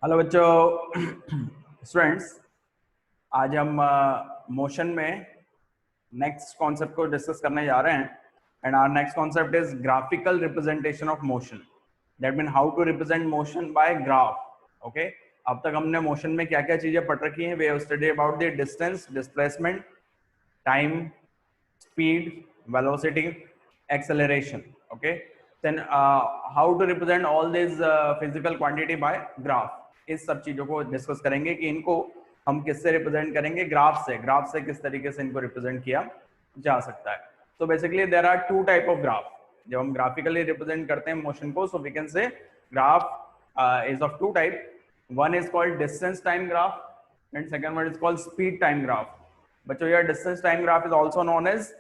Hello बच्चों students, आज हम मोशन में नेक्स्ट कॉन्सेप्ट को डिस्कस करने जा रहे हैं। And our next concept is graphical representation of motion. That mean how to represent motion by graph. Okay, अब तक हमने मोशन में क्या क्या चीजें पढ़ रखी हैं। We have study about the distance, displacement, time, speed, velocity, acceleration. Okay, then how to represent all these physical quantity by graph. इस सब चीजों को डिस्कस करेंगे कि इनको हम किससे रिप्रेजेंट करेंगे। ग्राफ से किस तरीके से इनको रिप्रेजेंट किया जा सकता है। तो basically there are two type of graph. जब हम ग्राफिकली रिप्रेजेंट करते हैं मोशन को, so we can say graph is of two type. One is called distance time graph and second one is called speed time graph. बच्चों, यार distance time graph is also known as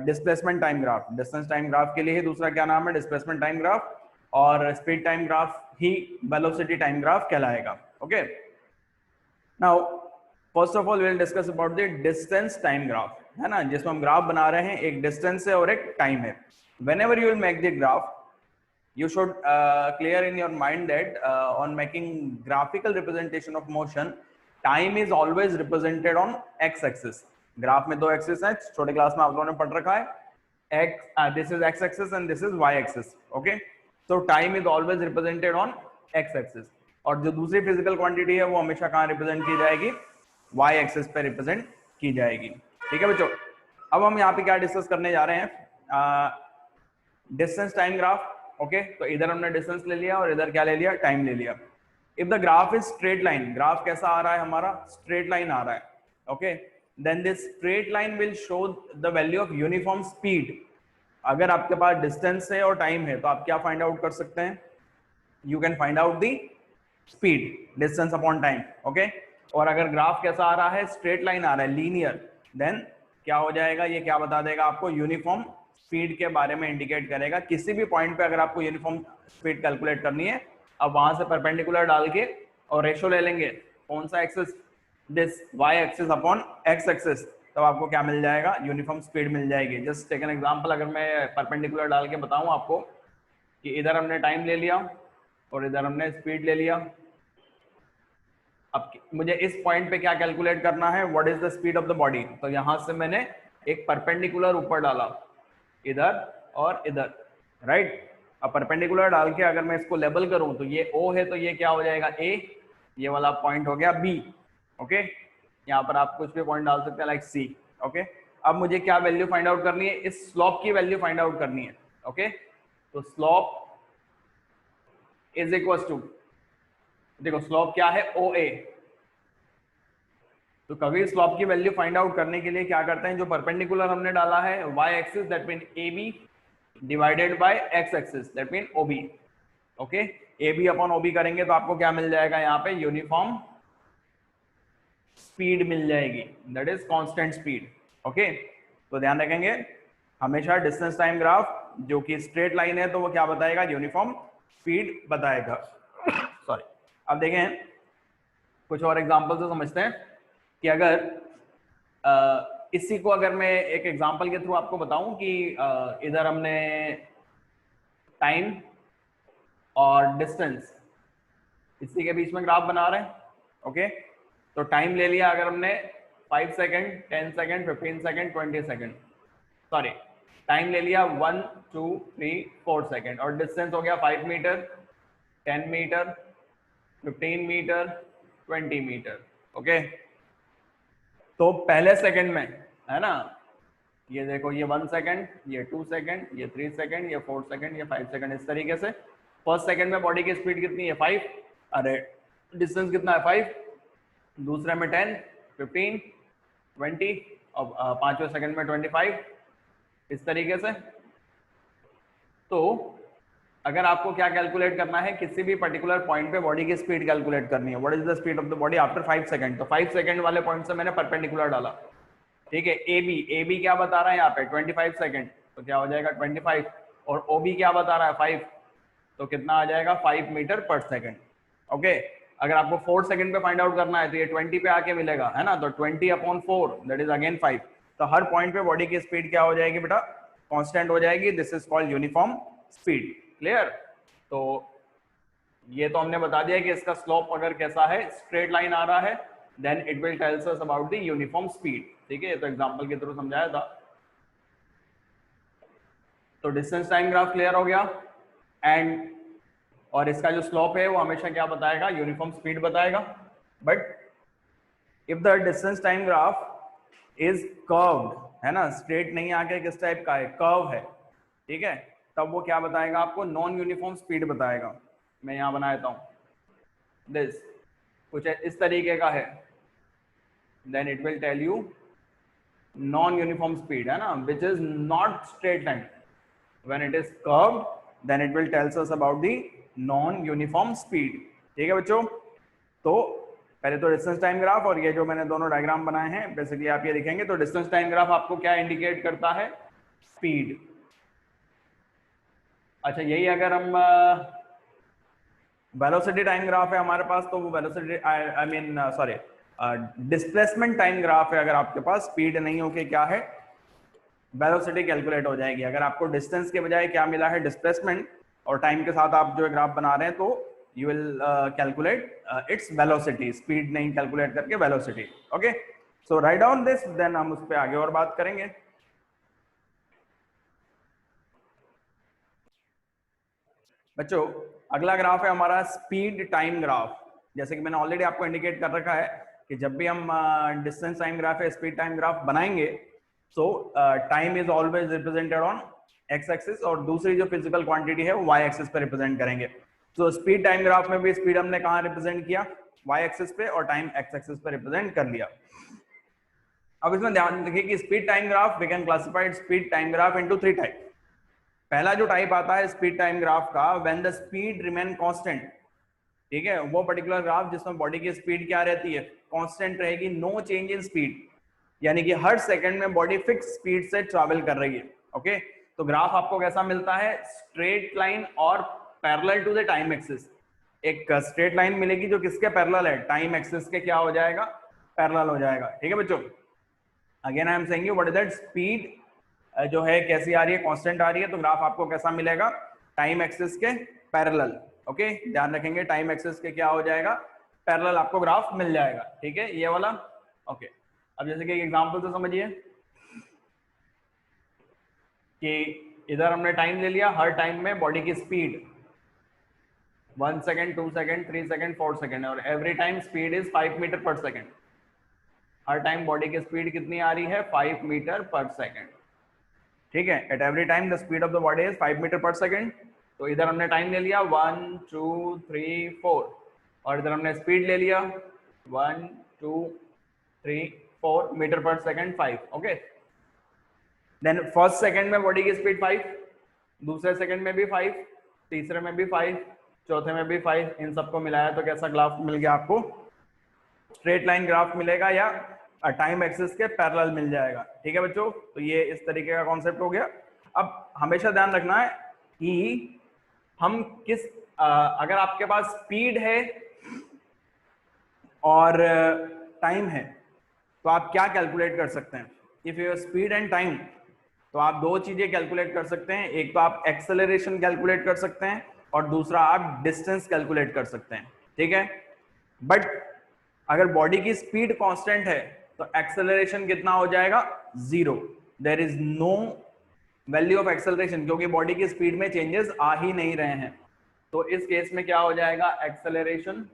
displacement time graph. Distance time graph के लिए ही दूसरा क्या नाम है, displacement time graph, और स्पीड टाइम ग्राफ ही वेलोसिटी टाइम ग्राफ कहलाएगा। Okay, now first of all we will discuss about the distance time graph, है ना, जिसमें हम ग्राफ बना रहे हैं। एक डिस्टेंस है और एक टाइम है। Whenever you will make the graph, you should clear in your mind that on making graphical representation of motion, time is always represented on x axis. Graph में दो एक्सिस हैं, छोटे क्लास में आप लोगों ने पढ़ रखा है। This is x axis and this is y axis. Okay, so time is always represented on x axis, और जो दूसरी फिजिकल क्वांटिटी है वो हमेशा कहाँ रिप्रेजेंट की जाएगी, y axis पे रिप्रेजेंट की जाएगी। ठीक है बच्चों, अब हम यहाँ पे क्या डिस्कस करने जा रहे हैं, डिस्टेंस टाइम ग्राफ। ओके, तो इधर हमने डिस्टेंस ले लिया और इधर क्या ले लिया, टाइम ले लिया। If the graph is straight line, graph कैसा आ रहा है हमारा, स्ट्रेट लाइन आ रहा है। Okay, then this straight line will show the value of uniform speed. अगर आपके पास डिस्टेंस है और टाइम है तो आप क्या फाइंड आउट कर सकते हैं, you can find out the speed, distance upon time. Okay, और अगर ग्राफ कैसा आ रहा है, स्ट्रेट लाइन आ रहा है, लीनियर, देन क्या हो जाएगा, ये क्या बता देगा आपको, यूनिफॉर्म स्पीड के बारे में इंडिकेट करेगा। किसी भी पॉइंट पे अगर आपको यूनिफॉर्म स्पीड कैलकुलेट करनी है, अब वहां से परपेंडिकुलर डाल के और रेशो ले लेंगे, कौन सा axis, this y axis upon x axis, तब आपको क्या मिल जाएगा, यूनिफॉर्म स्पीड मिल जाएगी। जस्ट टेक एन एग्जांपल, अगर मैं परपेंडिकुलर डाल के बताऊं आपको कि इधर हमने टाइम ले लिया और इधर हमने स्पीड ले लिया। अब मुझे इस पॉइंट पे क्या कैलकुलेट करना है, what is the speed of the body. तो यहां से मैंने एक परपेंडिकुलर ऊपर डाला, इधर और इधर, राइट। अब परपेंडिकुलर डाल के अगर मैं इसको लेबल करूं तो ये O है, तो ये क्या हो जाएगा, A, ये वाला पॉइंट हो गया B। ओके, यहाँ पर आप कुछ भी पॉइंट डाल सकते हैं, लाइक C। ओके, अब मुझे क्या वैल्यू फाइंड आउट करनी है, इस स्लोप की वैल्यू फाइंड आउट करनी है। ओके, तो स्लोप इज इक्वल टू, देखो स्लोप क्या है, OA। तो कभी स्लोप की वैल्यू फाइंड आउट करने के लिए क्या करते हैं, जो परपेंडिकुलर हमने डाला है y axis, that mean AB divided by x axis, that mean OB। Okay, AB upon OB करेंगे तो आपको क्या मिल जाएगा, यहाँ पे यूनिफॉर्म स्पीड मिल जाएगी, that is constant speed. Okay, तो ध्यान रखेंगे हमेशा डिस्टेंस टाइम ग्राफ जो कि स्ट्रेट लाइन है तो वो क्या बताएगा, यूनिफॉर्म स्पीड बताएगा। सॉरी, अब देखें कुछ और एग्जांपल से समझते हैं कि अगर इसी को अगर मैं एक एग्जांपल के थ्रू आपको बताऊं कि इधर हमने टाइम और डिस्टेंस, इसी के बीच में ग्राफ बना रहे हैं। ओके, तो टाइम ले लिया अगर हमने 5 second, 10 second, 15 second, 20 second, sorry time ले लिया 1 2 3 4 सेकेंड, और डिस्टेंस हो गया 5 metre, 10 metre, 15 metre, 20 metre. Okay, तो पहले सेकंड में, है ना, ये देखो, ये 1 सेकंड, ये 2 सेकंड, ये 3 सेकंड, ये 4 सेकंड, ये 5 सेकंड, इस तरीके से। फर्स्ट सेकंड में बॉडी की स्पीड कितनी है, 5, अरे डिस्टेंस कितना है, 5। दूसरे में 10, 15, 20, और पांचवें सेकंड में 25, इस तरीके से। तो अगर आपको क्या कैलकुलेट करना है, किसी भी पर्टिकुलर पॉइंट पे बॉडी की स्पीड कैलकुलेट करनी है, what is the speed of the body after 5 second, तो 5 सेकंड वाले पॉइंट से मैंने परपेंडिकुलर डाला। ठीक है, AB क्या बता रहा है यहाँ पे, 25 सेकंड, तो क्या हो जाएगा 25, और OB क्या बता रहा है, 5, तो कितना आ जाएगा, 5 मीटर पर सेकंड। ओके, अगर आपको 4 सेकंड पे फाइंड आउट करना है तो ये 20 पे आके मिलेगा, है ना, तो 20 अपॉन 4 दैट इज अगेन 5। तो हर पॉइंट पे बॉडी की स्पीड क्या हो जाएगी बेटा, कांस्टेंट हो जाएगी। This is called uniform speed. Clear? तो ये तो हमने बता दिया कि इसका स्लोप अगर कैसा है, स्ट्रेट लाइन आ रहा है, then it will tells us about the uniform speed. ठीक है, तो एग्जांपल के थ्रू समझाया था। तो डिस्टेंस टाइम ग्राफ क्लियर हो गया। एंड और इसका जो स्लोप है वो हमेशा क्या बताएगा, यूनिफॉर्म स्पीड बताएगा। But if the distance time graph is curved, है ना, स्ट्रेट नहीं आके किस टाइप का है, कर्व है, ठीक है, तब वो क्या बताएगा आपको, नॉन यूनिफॉर्म स्पीड बताएगा। मैं यहाँ बना देता हूँ, दिस कुछ इस तरीके का है, then it will tell you non uniform speed, है ना, which is not straight line. When it is curved then it will tells us about the non uniform speed. ठीक है बच्चों, तो पहले तो डिस्टेंस टाइम ग्राफ और ये जो मैंने दोनों डायग्राम बनाए हैं, बेसिकली आप ये लिखेंगे। तो डिस्टेंस टाइम ग्राफ आपको क्या इंडिकेट करता है, स्पीड। अच्छा, यही अगर हम वेलोसिटी टाइम ग्राफ है हमारे पास, तो वो velocity I mean sorry displacement time graph है अगर आपके पास, स्पीड नहीं होके क्या है, वेलोसिटी कैलकुलेट हो जाएगी। अगर आपको डिस्टेंस के बजाय क्या मिला है, डिस्प्लेसमेंट, और टाइम के साथ आप जो ग्राफ बना रहे हैं, तो you will calculate its velocity, speed नहीं calculate करके velocity। okay, so write down this, then हम उस पे आगे और बात करेंगे। बच्चों अगला ग्राफ है हमारा स्पीड टाइम ग्राफ। जैसे कि मैंने ऑलरेडी आपको इंडिकेट कर रखा है कि जब भी हम डिस्टेंस टाइम ग्राफ या स्पीड टाइम ग्राफ बनाएंगे, so time is always represented on x axis, और दूसरी जो फिजिकल क्वांटिटी है वो वाई एक्सिस पे रिप्रेजेंट करेंगे। तो स्पीड टाइम ग्राफ में भी स्पीड हमने कहाँ रिप्रेजेंट किया, वाई एक्सिस पे, और टाइम एक्स एक्सिस पे रिप्रेजेंट कर लिया। अब इसमें ध्यान रखिए कि speed time graph, we can classified speed time graph into 3 type. पहला जो टाइप आता है स्पीड टाइम ग्राफ का, when the speed remain constant. ठीक है, वो पर्टिकुलर ग्राफ जिसमें बॉडी की स्पीड क्या रहती है, कांस्टेंट रहेगी, नो चेंज इन स्पीड, यानी कि हर सेकंड में बॉडी फिक्स स्पीड से ट्रैवल कर रही है। ओके, तो ग्राफ आपको कैसा मिलता है, स्ट्रेट लाइन और parallel to the time axis. एक स्ट्रेट लाइन मिलेगी जो किसके पैरेलल है, टाइम एक्सिस के क्या हो जाएगा, पैरेलल हो जाएगा। ठीक है बच्चों, again I am saying you what is that, speed जो है कैसी आ रही है, कांस्टेंट आ रही है, तो ग्राफ आपको कैसा मिलेगा, टाइम एक्सिस के पैरेलल। ओके, ध्यान रखेंगे टाइम एक्सिस के क्या हो जाएगा, पैरेलल आपको ग्राफ मिल जाएगा। ठीक है, ये वाला। ओके, अब जैसे कि एग्जांपल से समझिए कि इधर हमने टाइम ले लिया, हर टाइम में बॉडी की speed 1 second, 2 second, 3 second, 4 second, और every time speed is 5 metre पर सेकेंड। हर टाइम बॉडी की स्पीड कितनी आ रही है, 5 मीटर पर सेकेंड। ठीक है, at every time the speed of the body is 5 metre पर सेकेंड। तो इधर हमने टाइम ले लिया 1 2 3 4, और इधर हमने स्पीड ले लिया 1 2 3 4 मीटर पर second 5। Okay, then first second में बॉडी की स्पीड 5, दूसरे सेकेंड में भी 5, तीसरे में भी 5, चौथे में भी 5, इन सबको मिलाया तो कैसा ग्राफ मिल गया आपको, स्ट्रेट लाइन ग्राफ मिलेगा या टाइम एक्सिस के पैरेलल मिल जाएगा। ठीक है बच्चों, तो ये इस तरीके का कॉन्सेप्ट हो गया। अब हमेशा ध्यान रखना है कि हम किस अगर आपके पास स्पीड है और टाइम है, तो आप क्या कैलकुलेट कर सकते हैं, if you speed and time, तो आप दो चीजें कैलकुलेट कर सकते हैं। एक तो आप एक्सेलरेशन कैलकुलेट कर सकते हैं, और दूसरा आप डिस्टेंस कैलकुलेट कर सकते हैं। ठीक है, बट अगर बॉडी की स्पीड कांस्टेंट है तो एक्सेलरेशन कितना हो जाएगा, 0। There is no value of acceleration, क्योंकि बॉडी की स्पीड में चेंजेस आ ही नहीं रहे हैं। तो इस केस में क्या हो जाएगा, एक्सेलरेशन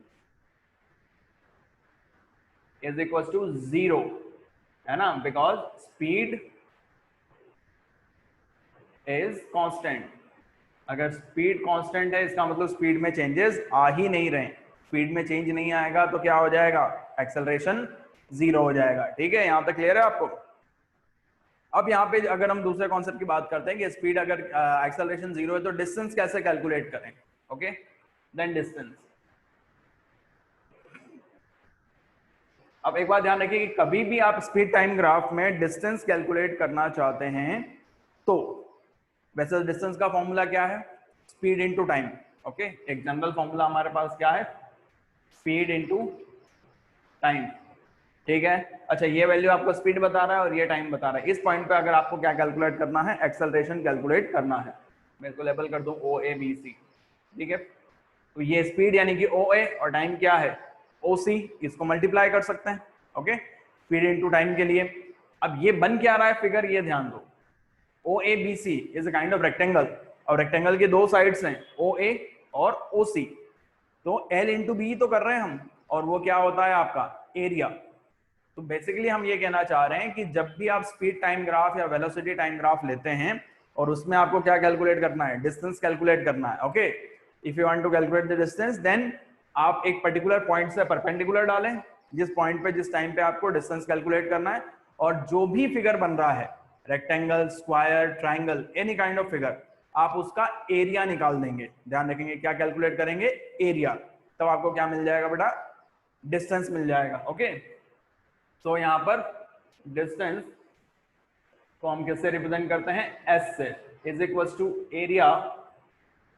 इज इक्वल टू 0, है ना, बिकॉज स्पीड इज कांस्टेंट। अगर स्पीड कांस्टेंट है इसका मतलब स्पीड में चेंजेस आ ही नहीं रहे। स्पीड में चेंज नहीं आएगा तो क्या हो जाएगा, एक्सेलरेशन 0 हो जाएगा। ठीक है, यहां तक क्लियर है आपको। अब यहाँ पे अगर हम दूसरे कॉन्सेप्ट की बात करते हैं कि स्पीड अगर एक्सेलरेशन 0 है तो डिस्टेंस कैसे कैलकुलेट करें। Okay, then distance. अब एक बात ध्यान रखिए कि कभी भी आप स्पीड टाइम ग्राफ में डिस्टेंस कैलकुलेट करना चाहते हैं तो वैसे डिस्टेंस का फॉर्मूला क्या है, स्पीड इनटू टाइम। ओके, एक जनरल फॉर्मूला हमारे पास क्या है, स्पीड इनटू टाइम। ठीक है, अच्छा ये वैल्यू आपको स्पीड बता रहा है और ये टाइम बता रहा है। इस पॉइंट पे अगर आपको क्या कैलकुलेट करना है, एक्सेलरेशन कैलकुलेट करना है। मैं इसको लेबल कर दूं OABC। ठीक है, तो ये स्पीड यानी कि OA और टाइम क्या है OC, इसको मल्टीप्लाई कर सकते हैं। ओके, स्पीड इनटू टाइम के लिए। अब ये बन क्या रहा है फिगर, ये ध्यान दो, OABC is a kind of rectangle, और रेक्टेंगल की दो साइड्स हैं OA और OC। तो L इंटू बी तो कर रहे हैं हम, और वो क्या होता है आपका एरिया। तो बेसिकली हम ये कहना चाह रहे हैं कि जब भी आप स्पीड टाइम ग्राफ या वेलोसिटी टाइम ग्राफ लेते हैं और उसमें आपको क्या कैलकुलेट करना है, डिस्टेंस कैलकुलेट करना है। Okay, if you want to calculate the distance then आप एक पर्टिकुलर पॉइंट से परपेंडिकुलर डालें, जिस पॉइंट पे जिस टाइम पे आपको डिस्टेंस कैलकुलेट करना है, और जो भी फिगर बन रहा है rectangle, square, triangle, any kind of figure, आप उसका एरिया निकाल देंगे। ध्यान रखेंगे क्या कैलकुलेट करेंगे, एरिया। तब आपको क्या मिल जाएगा बेटा, डिस्टेंस मिल जाएगा। ओके, तो यहां पर डिस्टेंस को हम किससे रिप्रेजेंट करते हैं, S say, is equal to area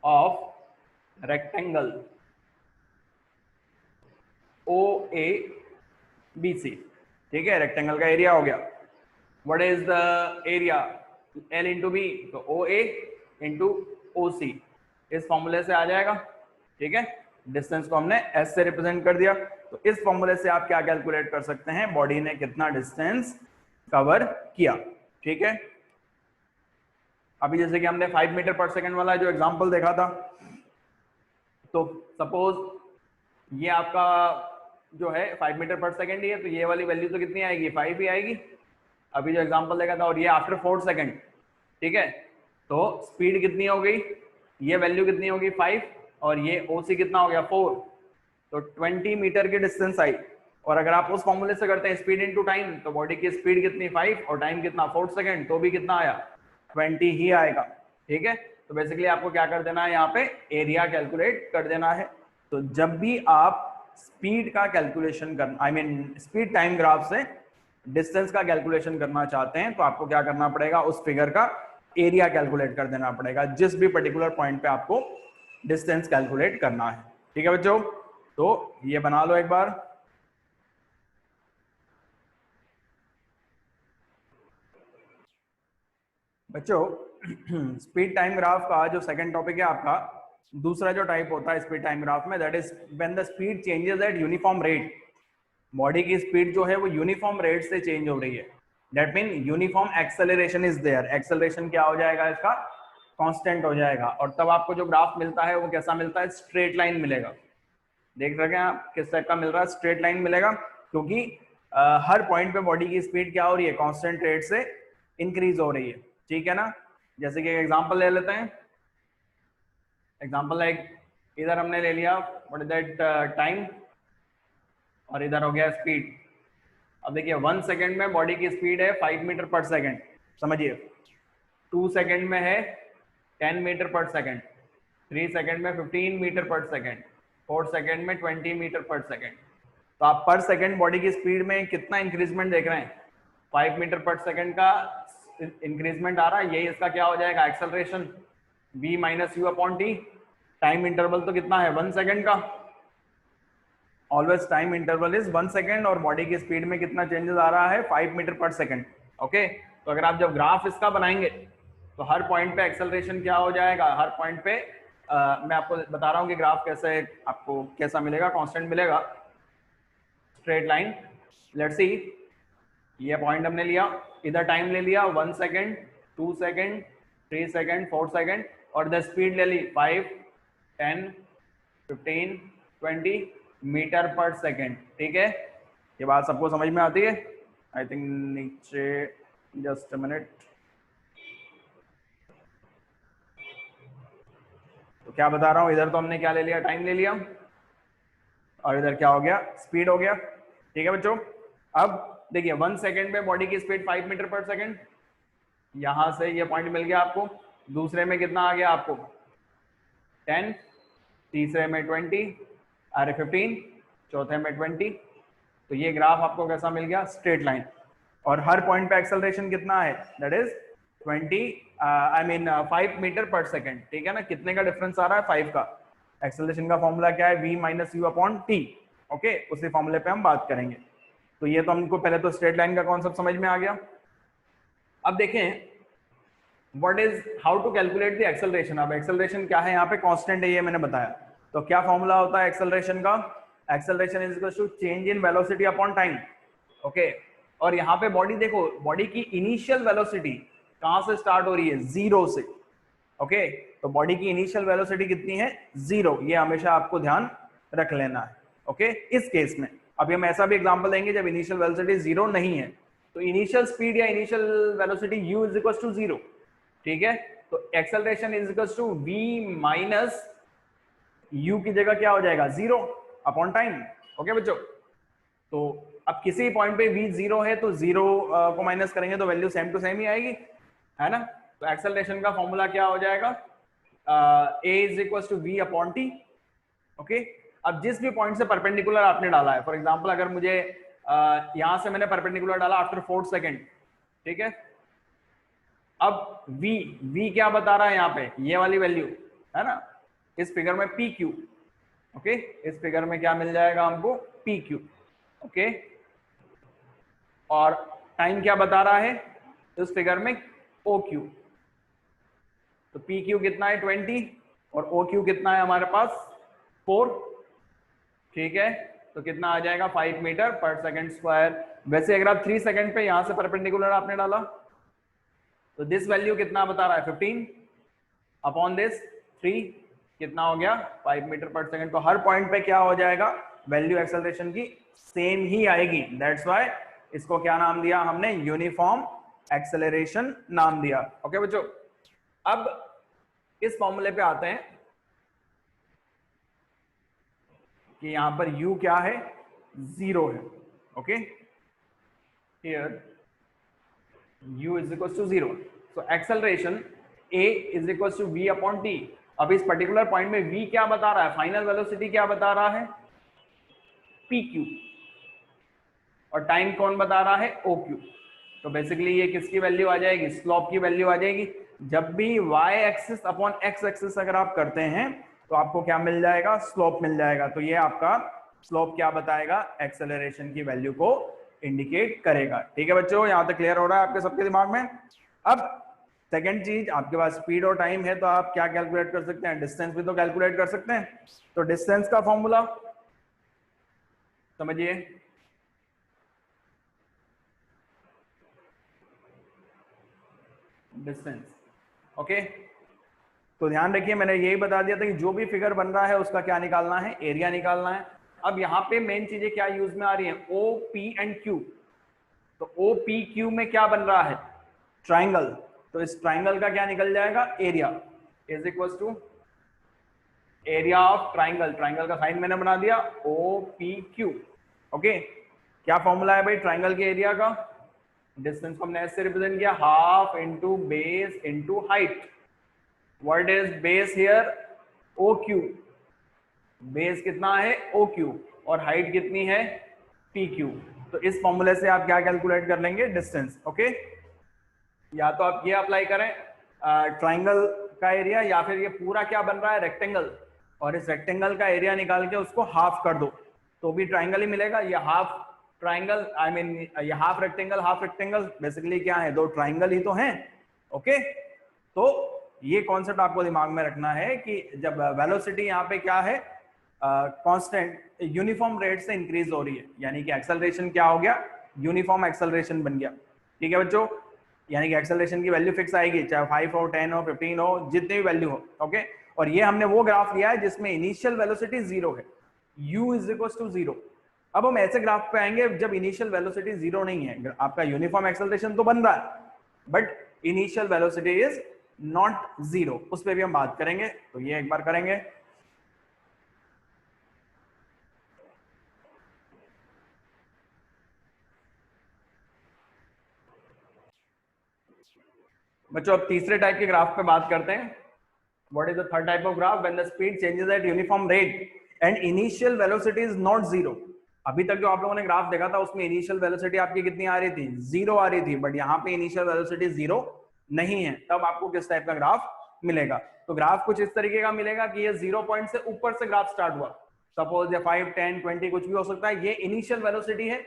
of rectangle OABC। ठीक है, रेक्टेंगल का एरिया हो गया। What is the area, L into B, तो OA इंटू OC, इस फॉर्मूले से आ जाएगा। ठीक है, डिस्टेंस को हमने S से रिप्रेजेंट कर दिया, तो इस फॉर्मूले से आप क्या कैलकुलेट कर सकते हैं, बॉडी ने कितना डिस्टेंस कवर किया। ठीक है, अभी जैसे कि हमने 5 मीटर पर सेकंड वाला जो एग्जांपल देखा था, तो सपोज ये आपका जो है 5 मीटर पर सेकंड ही है, तो ये वाली वैल्यू तो कितनी आएगी, 5 ही आएगी। अभी जो एग्जांपल देखा था, और ये आफ्टर 4 सेकंड। ठीक है, तो स्पीड कितनी हो गई, ये वैल्यू कितनी होगी 5, और ये OC कितना हो गया 4, तो 20 मीटर की डिस्टेंस आई। और अगर आप उस फॉर्मूले से करते हैं स्पीड इनटू टाइम, तो बॉडी की स्पीड कितनी 5 और टाइम कितना 4 सेकंड, तो भी कितना आया 20 ही आएगा। ठीक है, तो बेसिकली आपको क्या कर देना है, यहाँ पे एरिया कैलकुलेट कर देना है। तो जब भी आप स्पीड का कैलकुलेशन करना, I mean speed time graph से डिस्टेंस का कैलकुलेशन करना चाहते हैं, तो आपको क्या करना पड़ेगा, उस फिगर का एरिया कैलकुलेट कर देना पड़ेगा, जिस भी पर्टिकुलर पॉइंट पे आपको डिस्टेंस कैलकुलेट करना है। ठीक है बच्चों, तो ये बना लो एक बार। बच्चों स्पीड टाइम ग्राफ का जो सेकंड टॉपिक है आपका, दूसरा जो टाइप होता है स्पीड टाइम ग्राफ में, that is when the speed changes at uniform rate. Body की स्पीड जो है वो यूनिफॉर्म रेट से चेंज हो रही है, that mean uniform acceleration is there. Acceleration क्या हो जाएगा, इसका कांस्टेंट हो जाएगा, और तब आपको जो ग्राफ मिलता है वो कैसा मिलता है, स्ट्रेट लाइन मिलेगा। देख रहे हैं आप किस टाइप का मिल रहा है, स्ट्रेट लाइन मिलेगा, क्योंकि हर पॉइंट पे बॉडी की स्पीड क्या हो रही है, कांस्टेंट रेट से इंक्रीज हो रही है। ठीक है ना, जैसे कि एग्जांपल ले लेते हैं। एग्जांपल लाइक इधर हमने ले लिया व्हाट इज दैट टाइम, और इधर हो गया स्पीड। अब देखिए 1 सेकंड में बॉडी की स्पीड है 5 मीटर पर सेकंड, समझिए। 2 सेकंड में है 10 मीटर पर सेकंड, 3 सेकंड में 15 मीटर पर सेकंड, 4 सेकंड में 20 मीटर पर सेकंड। तो आप पर सेकंड बॉडी की स्पीड में कितना इंक्रीजमेंट देख रहे हैं, 5 मीटर पर सेकंड का इंक्रीजमेंट आ रहा है। यही इसका क्या हो जाएगा, acceleration, v minus U upon T. Time interval तो कितना है 1 सेकंड का, always time interval is 1 second, और बॉडी की स्पीड में कितना चेंजेस आ रहा है 5 मीटर पर सेकंड। ओके, तो अगर आप जब ग्राफ इसका बनाएंगे तो हर पॉइंट पे एक्सेलरेशन क्या हो जाएगा, हर पॉइंट पे मैं आपको बता रहा हूँ कि ग्राफ कैसे आपको कैसा मिलेगा, कांस्टेंट मिलेगा, स्ट्रेट लाइन। लेट्स सी, ये पॉइंट हमने लिया, इधर टाइम ले लिया 1 सेकंड, 2 सेकंड, 3 सेकंड, 4 सेकंड, और इधर स्पीड ले ली 5, 10, 15, 20 मीटर पर सेकंड। ठीक है, ये बात सबको समझ में आती है आई थिंक। नीचे जस्ट अ मिनट, तो क्या बता रहा हूँ, इधर तो हमने क्या ले लिया, टाइम ले लिया, और इधर क्या हो गया, स्पीड हो गया। ठीक है बच्चों, अब देखिए 1 सेकंड में बॉडी की स्पीड 5 मीटर पर सेकंड, यहां से ये पॉइंट मिल गया आपको। दूसरे में कितना आ गया आपको 10, तीसरे में 20, अरे 15, चौथे में 20। तो ये ग्राफ आपको कैसा मिल गया, स्ट्रेट लाइन, और हर पॉइंट पे एक्सेलरेशन कितना है, दैट इज 5 मीटर पर सेकंड। ठीक है ना, कितने का डिफरेंस आ रहा है, 5 का। एक्सेलरेशन का फॉर्मूला क्या है, v minus U upon T. Okay, उसी फॉर्मूले पे हम बात करेंगे। तो ये तो हमको पहले तो स्ट्रेट लाइन का कॉन्सेप्ट समझ में आ गया। अब देखें what is, how to calculate the acceleration. अब एक्सेलरेशन क्या है, यहाँ पे कांस्टेंट है, ये मैंने बताया। तो क्या फॉर्मूला होता है एक्सेलरेशन का? Acceleration is equal to change in velocity upon time. Okay, और यहाँ पे बॉडी देखो, बॉडी की इनिशियल वेलोसिटी कहां से स्टार्ट हो रही है? जीरो से। ओके, तो बॉडी की इनिशियल वेलोसिटी कितनी है? जीरो। ये हमेशा आपको ध्यान रख लेना है। ओके, इस केस में अभी हम ऐसा भी एग्जांपल देंगे जब इनिशियल वेलोसिटी जीरो नहीं है, तो इनिशियल स्पीड या initial velocity u is equal to zero. ठीक है, तो acceleration is equal to v minus u की जगह क्या हो जाएगा? Zero upon time. ओके बच्चों, तो अब किसी पॉइंट पे v जीरो है तो जीरो को माइनस करेंगे तो वैल्यू सेम टू सेम ही आएगी, है ना? तो एक्सेलरेशन का फॉर्मूला क्या हो जाएगा? a is equal to v upon t। Okay, अब जिस भी पॉइंट से परपेंडिकुलर आपने डाला है, फॉर एग्जांपल अगर मुझे यहां से मैंने परपेंडिकुलर डाला आफ्टर 4 सेकंड, ठीक है, अब v क्या बता रहा है यहाँ पे? ये वाली वैल्यू है ना, इस फिगर में pq। ओके, इस फिगर में क्या मिल जाएगा हमको? pq। ओके, और टाइम क्या बता रहा है इस फिगर में? oq। तो pq कितना है? 20, और oq कितना है हमारे पास? 4। ठीक है, तो कितना आ जाएगा? 5 मीटर पर सेकंड स्क्वायर। वैसे अगर आप 3 सेकंड पे यहां से परपेंडिकुलर आपने डाला तो दिस वैल्यू कितना बता रहा है? 15 अपॉन दिस 3, कितना हो गया? 5 मीटर पर सेकंड। तो हर पॉइंट पे क्या हो जाएगा? वैल्यू एक्सेलरेशन की सेम ही आएगी। दैट्स व्हाई इसको क्या नाम दिया हमने? यूनिफॉर्म एक्सेलरेशन नाम दिया। ओके बच्चों, अब इस फॉर्मूले पे आते हैं कि यहां पर u क्या है? जीरो है। Okay, here u is equal to zero. So acceleration a is equal to v upon t। अब इस पर्टिकुलर पॉइंट में v क्या बता रहा है? फाइनल वेलोसिटी क्या बता रहा है? pq। और टाइम कौन बता रहा है? oq। तो बेसिकली ये किसकी वैल्यू आ जाएगी? स्लोप की वैल्यू आ जाएगी। जब भी y axis upon x axis अगर आप करते हैं तो आपको क्या मिल जाएगा? स्लोप मिल जाएगा। तो ये आपका स्लोप क्या बताएगा? एक्सेलरेशन की वैल्यू को इंडिकेट करेगा। ठीक है बच्चों, यहां तक क्लियर हो रहा है आपके सबके दिमाग में? अब सेकेंड चीज, आपके पास स्पीड और टाइम है तो आप क्या कैलकुलेट कर सकते हैं? डिस्टेंस भी तो कैलकुलेट कर सकते हैं। तो डिस्टेंस का फॉर्मूला समझिए। डिस्टेंस, ओके, तो ध्यान रखिए मैंने यही बता दिया था कि जो भी फिगर बन रहा है उसका क्या निकालना है? एरिया निकालना है। अब यहाँ पे मेन चीजें क्या यूज में आ रही हैं? ओ, पी एंड क्यू। तो ओ, पी, क्यू में क्या बन रहा है? ट्राइंगल। तो इस ट्राइंगल का क्या निकल जाएगा? Area is equal to area of triangle. Triangle का साइन मैंने बना दिया, ओ पी क्यू। ओके, क्या फॉर्मूला है भाई ट्राइंगल के एरिया का? डिस्टेंस को हमने ऐसे रिप्रेजेंट किया, half into base into height. What is base here? O Q. Base कितना है? O Q. और हाइट कितनी है? P Q. तो इस फॉर्मूले से आप क्या कैलकुलेट कर लेंगे? डिस्टेंस। ओके, या तो आप ये अप्लाई करें ट्राइंगल का एरिया, या फिर ये पूरा क्या बन रहा है? रेक्टेंगल, और इस रेक्टेंगल का एरिया निकाल के उसको हाफ कर दो तो भी ट्राइंगल ही मिलेगा। ये हाफ ट्राइंगल, आई मीन ये हाफ रेक्टेंगल बेसिकली क्या है? दो ट्राइंगल ही तो हैं। ओके, तो ये कॉन्सेप्ट आपको दिमाग में रखना है कि जब वेलोसिटी यहाँ पे क्या है? कांस्टेंट यूनिफॉर्म रेट से इंक्रीज हो रही है, यानी कि एक्सेलरेशन क्या हो गया? यूनिफॉर्म एक्सेलरेशन बन गया। ठीक है बच्चों, यानी कि एक्सेलरेशन की वैल्यू फिक्स आएगी, चाहे 5 हो, 10 हो, 15 हो, जितनी भी वैल्यू हो। ओके, और ये हमने वो ग्राफ लिया है जिसमें इनिशियल वेलोसिटी जीरो है, u is equal to zero. अब हम ऐसे ग्राफ पे आएंगे जब इनिशियल वेलोसिटी जीरो नहीं है, आपका यूनिफॉर्म एक्सेलरेशन तो बन रहा है but initial velocity is not zero, उस पर भी हम बात करेंगे। तो ये एक बार करेंगे। बच्चों अब तीसरे टाइप के ग्राफ पे बात करते हैं। What is the third type of graph? When the speed changes at uniform rate and initial velocity is not zero. अभी तक जो आप लोगों ने ग्राफ देखा था उसमें इनिशियल वेलोसिटी आपकी कितनी आ रही थी? जीरो आ रही थी, बट यहाँ पे इनिशियल वेलोसिटी जीरो नहीं है। तब आपको किस टाइप का ग्राफ मिलेगा? तो ग्राफ कुछ इस तरीके का मिलेगा कि ये 0 पॉइंट से ऊपर से ग्राफ स्टार्ट हुआ, सपोज ये 5, 10, 20 कुछ भी हो सकता है। ये इनिशियल वेलोसिटी है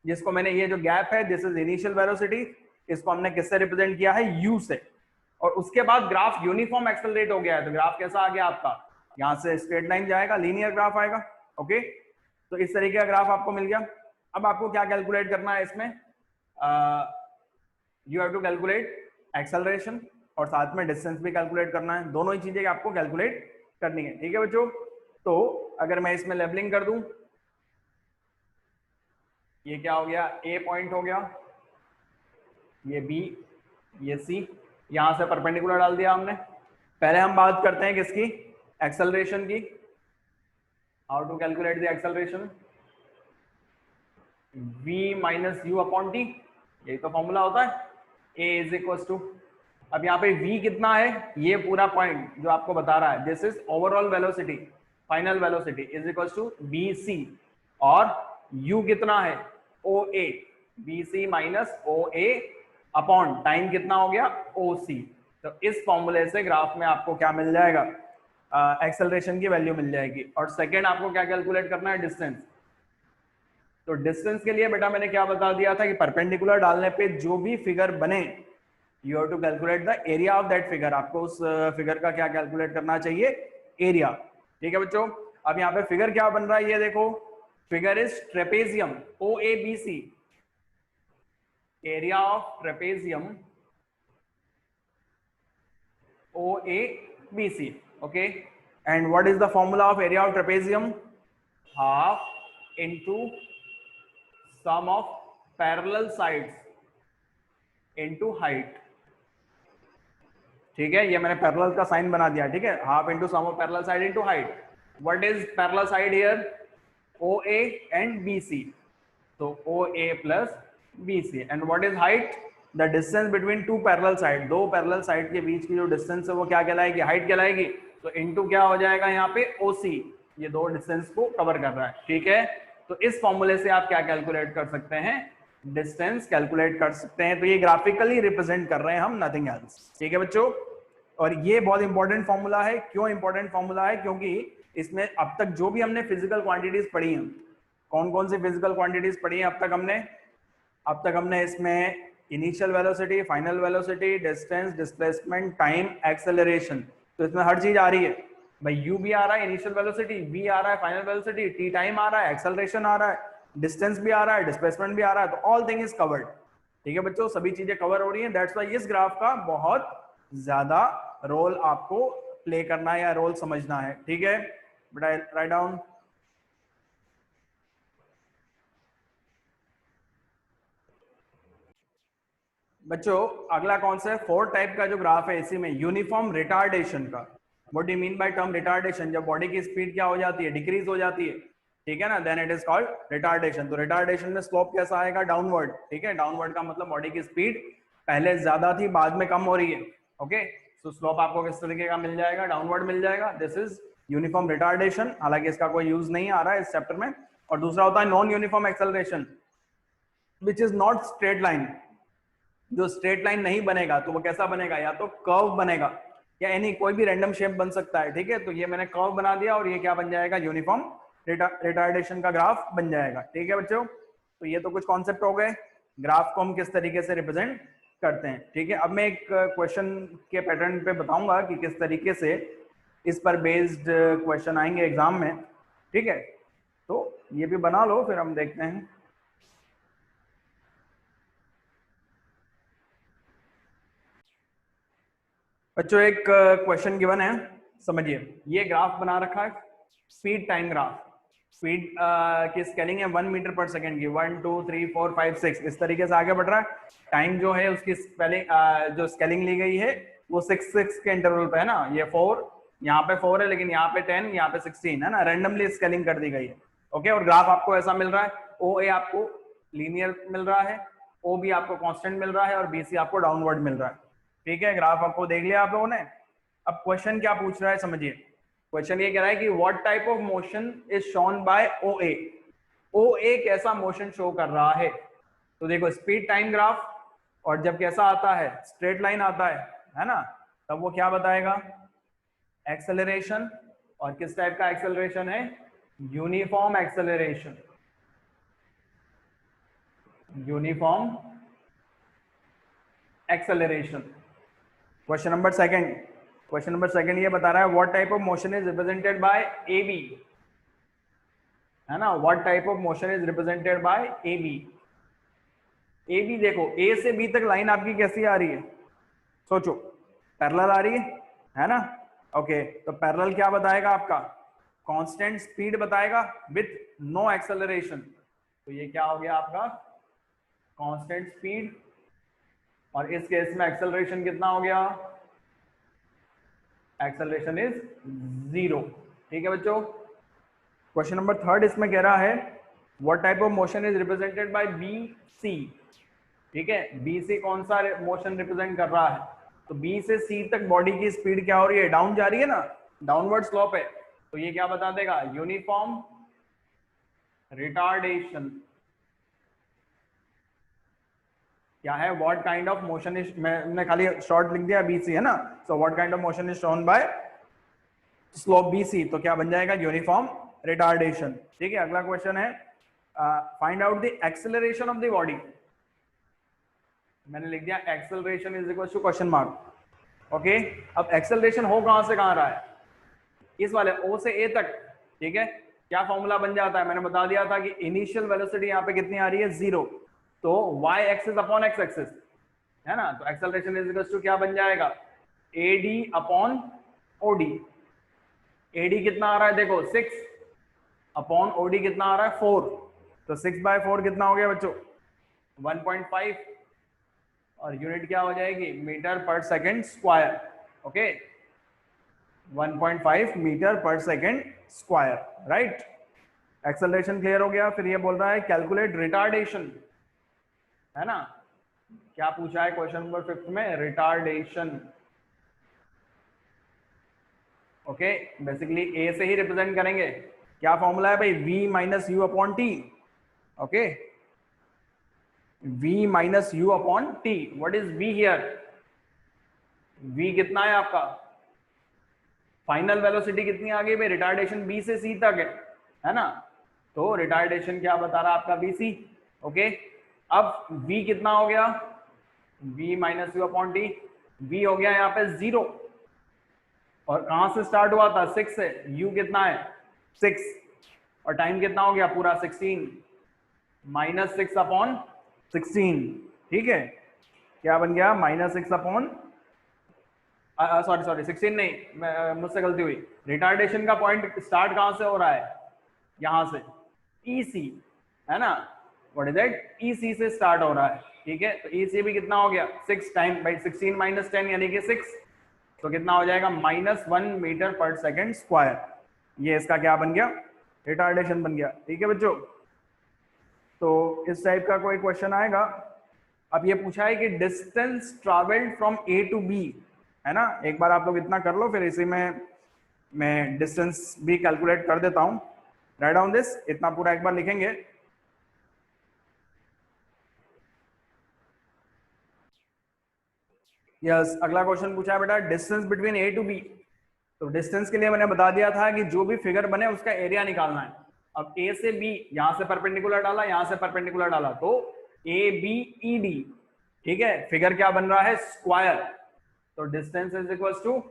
जिसको मैंने, ये जो गैप है दिस इज इनिशियल वेलोसिटी, इसको हमने किससे रिप्रेजेंट किया है? u से। और उसके बाद ग्राफ यूनिफॉर्म एक्सेलरेट हो गया है, तो ग्राफ कैसा आ गया आपका? यहाँ से स्ट्रेट लाइन जाएगा, लीनियर ग्राफ आएगा। ओके, तो इस तरीके का ग्राफ आपको मिल गया। अब आपको क्या कैलकुलेट करना है इसमें, you have to calculate acceleration और साथ में डिस्टेंस भी कैलकुलेट करना है। दोनों ही चीजें आपको कैलकुलेट करनी है, ठीक है बच्चों। तो अगर मैं इसमें लेबलिंग कर दूं, ये क्या हो गया, ए पॉइंट हो गया, ये बी, ये सी, यहां से परपेंडिकुलर डाल दिया हमने। पहले हम बात करते हैं किसकी, एक्सेलरेशन की। How to calculate the acceleration, v minus U upon T, यही तो फॉर्मूला होता है, a इज इक्वल टू, अब यहाँ पे v कितना है, ये पूरा पॉइंट जो आपको बता रहा है, this is overall velocity, final velocity is equal to B C, और u कितना है, O A, B C minus O A upon time कितना हो गया, ओ सी। तो इस फॉर्मूले से ग्राफ में आपको क्या मिल जाएगा, एक्सेलरेशन की वैल्यू मिल जाएगी। और सेकेंड आपको क्या कैलकुलेट करना है, डिस्टेंस। तो डिस्टेंस के लिए बेटा मैंने क्या बता दिया था कि परपेंडिकुलर डालने पे जो भी फिगर बने, you have to calculate the area of that figure. आपको उस फिगर का क्या कैलकुलेट करना चाहिए, एरिया, ठीक है बच्चों। अब यहाँ पे फिगर क्या बन रहा है, ये देखो, figure is trapezium O A B C, area of trapezium O A B C. Okay, and what is the formula of area of trapezium, half into sum of parallel sides into height, ठीक है, ये मैंने parallel का sign बना दिया, ठीक है, half into sum of parallel side into height. What is parallel side here, O A and B C, तो O A plus B C. And what is height, the distance between two parallel side, दो parallel side के बीच की जो distance है वो क्या कहलाएगी, हाइट कहलाएगी। तो इनटू क्या हो जाएगा यहाँ पे, ओ सी, ये दो डिस्टेंस को कवर कर रहा है, ठीक है। तो इस फॉर्मूले से आप क्या कैलकुलेट कर सकते हैं, डिस्टेंस कैलकुलेट कर सकते हैं। तो ये ग्राफिकली रिप्रेजेंट कर रहे हैं हम, नथिंग एल्स, ठीक है बच्चों। और ये बहुत इंपॉर्टेंट फॉर्मूला है। क्यों इंपॉर्टेंट फॉर्मूला है, क्योंकि इसमें अब तक जो भी हमने फिजिकल क्वांटिटीज पढ़ी हैं, कौन कौन सी फिजिकल क्वांटिटीज पढ़ी हैं अब तक हमने इसमें initial velocity, final velocity, distance, displacement, time, acceleration. तो इसमें हर चीज आ रही है भाई, यू भी आ रहा है, इनिशियल वेलोसिटी, v आ रहा है, फाइनल वेलोसिटी, टी टाइम आ रहा है, एक्सेलरेशन आ रहा है, डिस्टेंस भी आ रहा है, डिस्प्लेसमेंट भी आ रहा है। तो ऑल थिंग इज कवर्ड, ठीक है बच्चों, सभी चीजें कवर हो रही हैं। दैट्स व्हाई इस ग्राफ का बहुत ज्यादा रोल आपको प्ले करना है या रोल समझना है, ठीक है बेटा, राइट डाउन। बच्चों अगला कॉन्सेप्ट, फोर्थ टाइप का जो ग्राफ है इसी में, यूनिफॉर्म रिटार्डेशन का। What do you mean by term retardation, जब बॉडी की स्पीड क्या हो जाती है, डिक्रीज हो जाती है, ठीक है ना, then it is called retardation. तो रिटार्डेशन में स्लोप कैसा आएगा, डाउनवर्ड, ठीक है, डाउनवर्ड का मतलब बॉडी की स्पीड पहले ज्यादा थी, बाद में कम हो रही है। ओके, तो स्लोप आपको किस तरीके का मिल जाएगा, डाउनवर्ड मिल जाएगा। दिस इज यूनिफॉर्म रिटार्डेशन, हालांकि इसका कोई यूज नहीं आ रहा है इस चैप्टर में। और दूसरा होता है non uniform acceleration, which is not straight line. जो स्ट्रेट लाइन नहीं बनेगा तो वो कैसा बनेगा, या तो कर्व बनेगा या एनी कोई भी रैंडम शेप बन सकता है, ठीक है। तो ये मैंने कर्व बना दिया और ये क्या बन जाएगा, यूनिफॉर्म रिटार्डेशन का ग्राफ बन जाएगा, ठीक है बच्चों। तो ये तो कुछ कॉन्सेप्ट हो गए, ग्राफ को हम किस तरीके से रिप्रेजेंट करते हैं, ठीक है। अब मैं एक क्वेश्चन के पैटर्न पे बताऊंगा कि किस तरीके से इस पर बेस्ड क्वेश्चन आएंगे एग्जाम में, ठीक है। तो ये भी बना लो, फिर हम देखते हैं। बच्चों एक क्वेश्चन गिवन है, समझिए। ये ग्राफ बना रखा है, स्पीड टाइम ग्राफ। स्पीड की स्केलिंग है 1 मीटर पर सेकेंड की, 1 2 3 4 5 6 इस तरीके से आगे बढ़ रहा है। टाइम जो है उसकी स्पेलिंग जो स्केलिंग ली गई है वो 6 के इंटरवल पे है ना, ये 4, यहाँ पे 4 है, लेकिन यहाँ पे 10, यहाँ पे 16 है ना, रैंडमली स्केलिंग कर दी गई है। ओके, और ग्राफ आपको ऐसा मिल रहा है, ओ ए आपको लीनियर मिल रहा है, ओ बी आपको कांस्टेंट मिल रहा है, और बी सी आपको डाउनवर्ड मिल रहा है, ठीक है। ग्राफ आपको देख लिया आप लोगों ने। अब क्वेश्चन क्या पूछ रहा है, समझिए। क्वेश्चन ये कह रहा है कि what type of motion is shown by O A, O A कैसा मोशन शो कर रहा है। तो देखो स्पीड टाइम ग्राफ, और जब कैसा आता है, स्ट्रेट लाइन आता है ना, तब वो क्या बताएगा, एक्सेलरेशन। और किस टाइप का एक्सेलरेशन है, uniform acceleration, uniform acceleration. Question number second, question number second ये बता रहा है what type of motion is represented by A B, है ना, what type of motion is represented by A B. A B देखो, A से B तक line आपकी कैसी आ रही है, सोचो, पैरेलल आ रही है ना। ओके, तो पैरेलल क्या बताएगा आपका, कांस्टेंट स्पीड बताएगा विथ नो एक्सेलरेशन। तो ये क्या हो गया आपका कांस्टेंट स्पीड, और इस केस में एक्सेलरेशन कितना हो गया, एक्सेलरेशन इज 0। ठीक है बच्चों। क्वेश्चन नंबर थर्ड इसमें कह रहा है what type of motion is represented by B C. ठीक है, बी से कौन सा मोशन रिप्रेजेंट कर रहा है, तो बी से सी तक बॉडी की स्पीड क्या हो रही है, डाउन जा रही है ना, डाउनवर्ड स्लोप है। तो ये क्या बता देगा, यूनिफॉर्म रिटार्डेशन। क्या है, what kind of motion is, मैंने खाली शॉर्ट लिख दिया बीसी है ना, so what kind of motion is shown bye slope BC, तो क्या बन जाएगा, यूनिफॉर्म रिटार्डेशन। ठीक है, अगला क्वेश्चन है find out the acceleration of the body. मैंने लिख दिया acceleration is equal to question mark. Okay, अब एक्सेलरेशन हो कहां से कहां रहा है, इस वाले ओ से ए तक। ठीक है, क्या फॉर्मूला बन जाता है, मैंने बता दिया था कि इनिशियल वेलोसिटी यहाँ पे कितनी आ रही है, 0, तो y axis upon x axis है ना, तो एक्सेलरेशन इज इक्वल टू क्या बन जाएगा, AD अपॉन OD। AD कितना आ रहा है देखो 6 अपॉन OD कितना आ रहा है 4, तो 6/4 कितना हो गया बच्चों 1.5, और यूनिट क्या हो जाएगी, मीटर पर सेकंड स्क्वायर। ओके, 1.5 मीटर पर second square, right. Acceleration clear हो गया। फिर ये बोल रहा है कैलकुलेट रिटार्डेशन, है ना, क्या पूछा है क्वेश्चन नंबर 5 में, रिटार्डेशन। ओके, बेसिकली ए से ही रिप्रेजेंट करेंगे। क्या फॉर्मूला है भाई, v minus U upon T. Okay, v minus U upon T. What is v here, v कितना है आपका, फाइनल वेलोसिटी कितनी आ गई भाई, रिटार्डेशन b से c तक है ना, तो रिटार्डेशन क्या बता रहा है आपका bc। ओके, अब v कितना हो गया, v minus U upon T, v हो गया यहाँ पे 0, और कहां से स्टार्ट हुआ था, 6 से, u कितना है 6, और टाइम कितना हो गया पूरा 16, माइनस 6 अपॉन 16। ठीक है, क्या बन गया, -6 अपॉन, सॉरी 16 नहीं, मुझसे गलती हुई। रिटार्डेशन का पॉइंट स्टार्ट कहां से हो रहा है, यहां से EC, है ना, व्हाट इज दैट, EC से स्टार्ट हो रहा है। ठीक है, तो EC भी कितना हो गया 6 टाइम बाई 16 माइनस 10 यानी कि 6, तो कितना हो जाएगा -1 मीटर पर सेकंड स्क्वायर। ये इसका क्या बन गया, रिटार्डेशन बन गया। ठीक है बच्चों, तो इस टाइप का कोई क्वेश्चन आएगा। अब ये पूछा है कि distance travelled from A to B, है ना, एक बार आप लोग इतना कर लो, फिर इसी में मैं डिस्टेंस भी कैलकुलेट कर देता हूं। राइट डाउन दिस, इतना पूरा एक बार लिखेंगे। यस, अगला क्वेश्चन पूछा है बेटा distance between A to B। तो डिस्टेंस के लिए मैंने बता दिया था कि जो भी फिगर बने उसका एरिया निकालना है। अब A से B, यहां से परपेंडिकुलर डाला, यहां से परपेंडिकुलर डाला, तो ABED। ठीक है, फिगर क्या बन रहा है, स्क्वायर, तो distance is equal to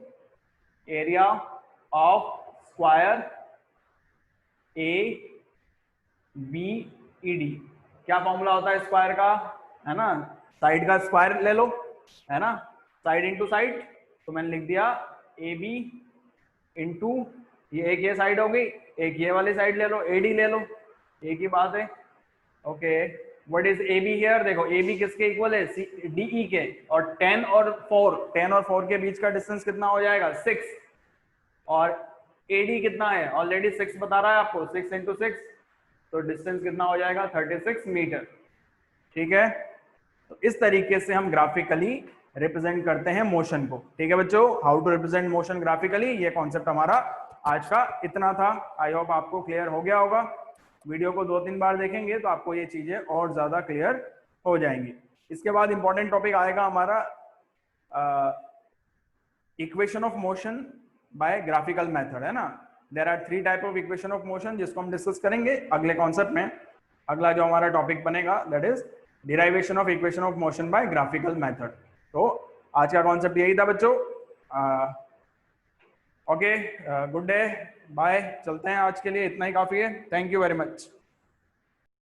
area of square ABED। क्या फॉर्मूला होता है स्क्वायर का, है ना, साइड का स्क्वायर ले लो, है ना, साइड इंटू साइड, तो मैंने लिख दिया AB इंटू, ये एक ये साइड हो गई, एक ये वाली साइड ले लो, AD ले लो, एक ही बात है। Okay, what is AB here, देखो AB किसके इक्वल है, DE के, और 10 और 4 के बीच का डिस्टेंस कितना हो जाएगा 6, और AD कितना है, ऑलरेडी 6 बता रहा है आपको, 6 इंटू 6, तो डिस्टेंस कितना हो जाएगा 36 मीटर। ठीक है, तो इस तरीके से हम ग्राफिकली रिप्रेजेंट करते हैं मोशन को। ठीक है बच्चों, how to represent motion graphically, ये कॉन्सेप्ट हमारा आज का इतना था। आई होप आपको क्लियर हो गया होगा। वीडियो को 2-3 बार देखेंगे तो आपको ये चीजें और ज्यादा क्लियर हो जाएंगी। इसके बाद इंपॉर्टेंट टॉपिक आएगा हमारा equation of motion by graphical method, है ना। There are 3 type of equation of motion, जिसको हम डिस्कस करेंगे अगले कॉन्सेप्ट में। अगला जो हमारा टॉपिक बनेगा that is derivation of equation of motion by graphical method. तो आज का कॉन्सेप्ट यही था बच्चों। ओके, गुड डे, बाय, चलते हैं, आज के लिए इतना ही काफी है। Thank you very much.